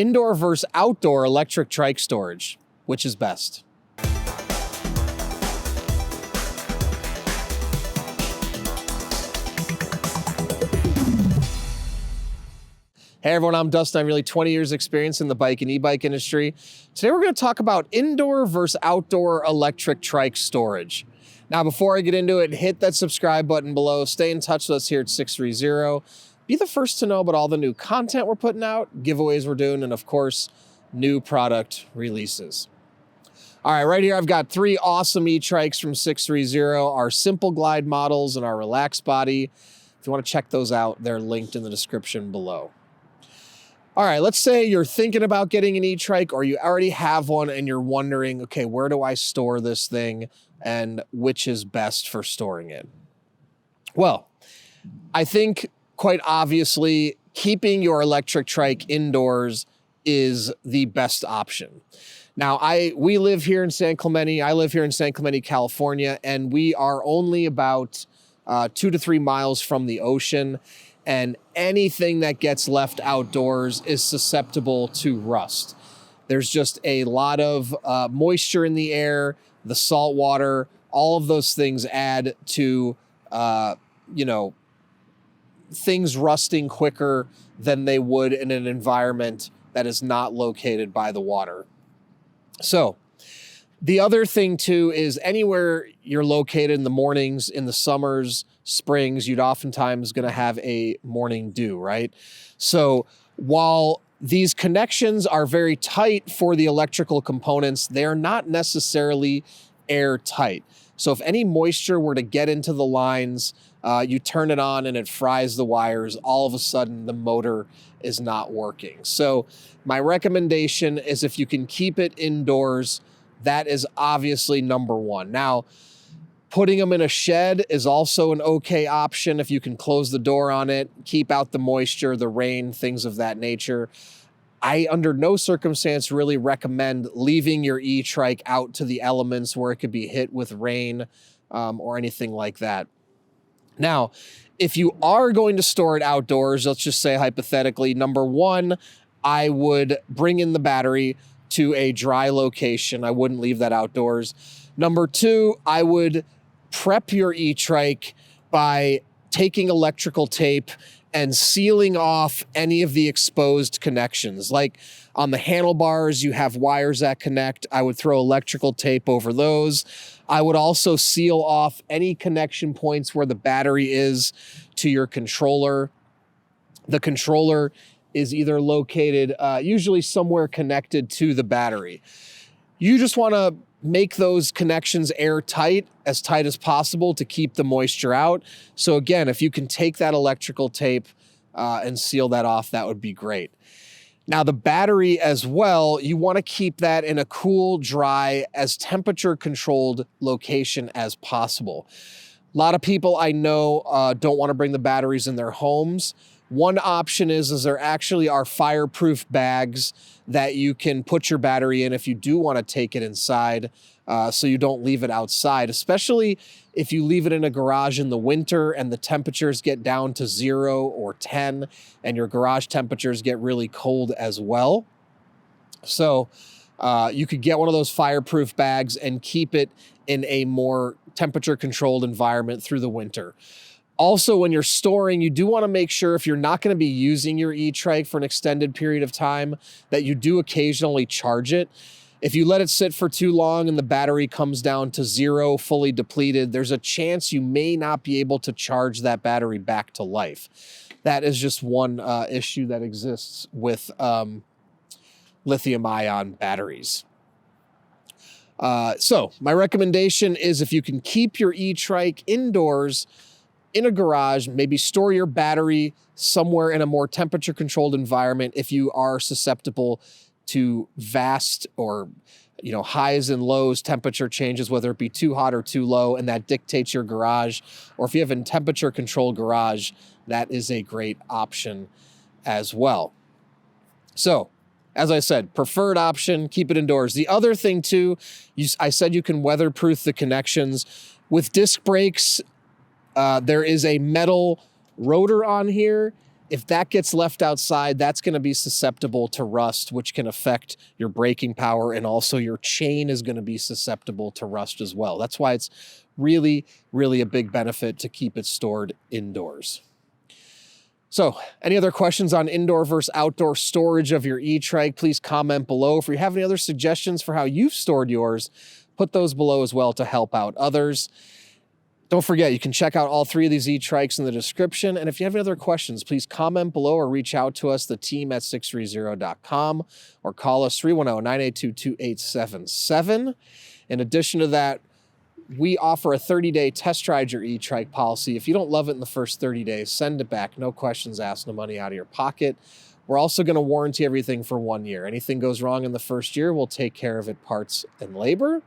Indoor versus outdoor electric trike storage, which is best? Hey everyone, I'm Dustin. I have nearly 20 years experience in the bike and e-bike industry. Today we're going to talk about indoor versus outdoor electric trike storage. Now before I get into it, hit that subscribe button below. Stay in touch with us here at Sixthreezero. Be the first to know about all the new content we're putting out, giveaways we're doing, and of course, new product releases. All right, right here I've got 3 awesome e-trikes from Sixthreezero, our Simple Glide models and our Relaxed Body. If you want to check those out, they're linked in the description below. All right, let's say you're thinking about getting an e-trike or you already have one and you're wondering, okay, where do I store this thing and which is best for storing it? Well, I think quite obviously keeping your electric trike indoors is the best option. Now, we live here in San Clemente. I live here in San Clemente, California, and we are only about 2 to 3 miles from the ocean. And anything that gets left outdoors is susceptible to rust. There's just a lot of moisture in the air, the salt water, all of those things add to, things rusting quicker than they would in an environment that is not located by the water. So the other thing too is anywhere you're located in the mornings, in the summers, springs, you'd oftentimes going to have a morning dew, right? So while these connections are very tight for the electrical components, they're not necessarily airtight. So if any moisture were to get into the lines, you turn it on and it fries the wires, all of a sudden the motor is not working. So my recommendation is if you can keep it indoors, that is obviously number one. Now, putting them in a shed is also an okay option if you can close the door on it, keep out the moisture, the rain, things of that nature. I, under no circumstance, really recommend leaving your e-trike out to the elements where it could be hit with rain or anything like that. Now, if you are going to store it outdoors, let's just say hypothetically, number one, I would bring in the battery to a dry location. I wouldn't leave that outdoors. Number two, I would prep your e-trike by taking electrical tape and sealing off any of the exposed connections. Like on the handlebars, you have wires that connect. I would throw electrical tape over those. I would also seal off any connection points where the battery is to your controller. The controller is either located usually somewhere connected to the battery. You just want to make those connections airtight, as tight as possible to keep the moisture out. So again, if you can take that electrical tape and seal that off, that would be great. Now the battery as well, you want to keep that in a cool, dry, as temperature controlled location as possible. A lot of people I know don't want to bring the batteries in their homes. One option is there actually are fireproof bags that you can put your battery in if you do want to take it inside, so you don't leave it outside, especially if you leave it in a garage in the winter and the temperatures get down to 0 or 10 and your garage temperatures get really cold as well. So you could get one of those fireproof bags and keep it in a more temperature controlled environment through the winter. Also, when you're storing, you do want to make sure if you're not going to be using your e-trike for an extended period of time, that you do occasionally charge it. If you let it sit for too long and the battery comes down to 0, fully depleted, there's a chance you may not be able to charge that battery back to life. That is just one issue that exists with lithium-ion batteries. So my recommendation is if you can keep your e-trike indoors, in a garage, maybe store your battery somewhere in a more temperature controlled environment if you are susceptible to vast or highs and lows temperature changes, whether it be too hot or too low, and that dictates your garage. Or if you have a temperature controlled garage, that is a great option as well. So, as I said, preferred option, keep it indoors. The other thing too, I said you can weatherproof the connections. With disc brakes, there is a metal rotor on here, If that gets left outside, that's going to be susceptible to rust, which can affect your braking power, and also your chain is going to be susceptible to rust as well. That's why it's really, really a big benefit to keep it stored indoors. So, any other questions on indoor versus outdoor storage of your e-trike, please comment below. If you have any other suggestions for how you've stored yours, put those below as well to help out others. Don't forget, you can check out all 3 of these e-trikes in the description. And if you have any other questions, please comment below or reach out to us, the team at Sixthreezero.com, or call us 310-982-2877. In addition to that, we offer a 30-day test ride your e-trike policy. If you don't love it in the first 30 days, send it back. No questions asked, no money out of your pocket. We're also going to warranty everything for 1 year. Anything goes wrong in the first year, we'll take care of it, parts and labor.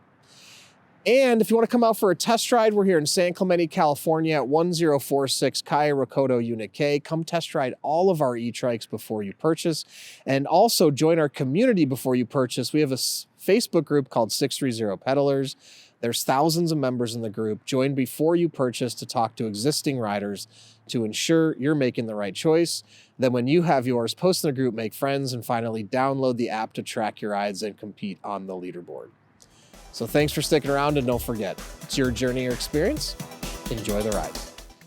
And if you want to come out for a test ride, we're here in San Clemente, California at 1046 Calle Recodo Unit K. Come test ride all of our e-trikes before you purchase. And also join our community before you purchase. We have a Facebook group called Sixthreezero Peddlers. There's thousands of members in the group. Join before you purchase to talk to existing riders to ensure you're making the right choice. Then when you have yours, post in the group, make friends, and finally download the app to track your rides and compete on the leaderboard. So thanks for sticking around, and don't forget, it's your journey or experience. Enjoy the ride.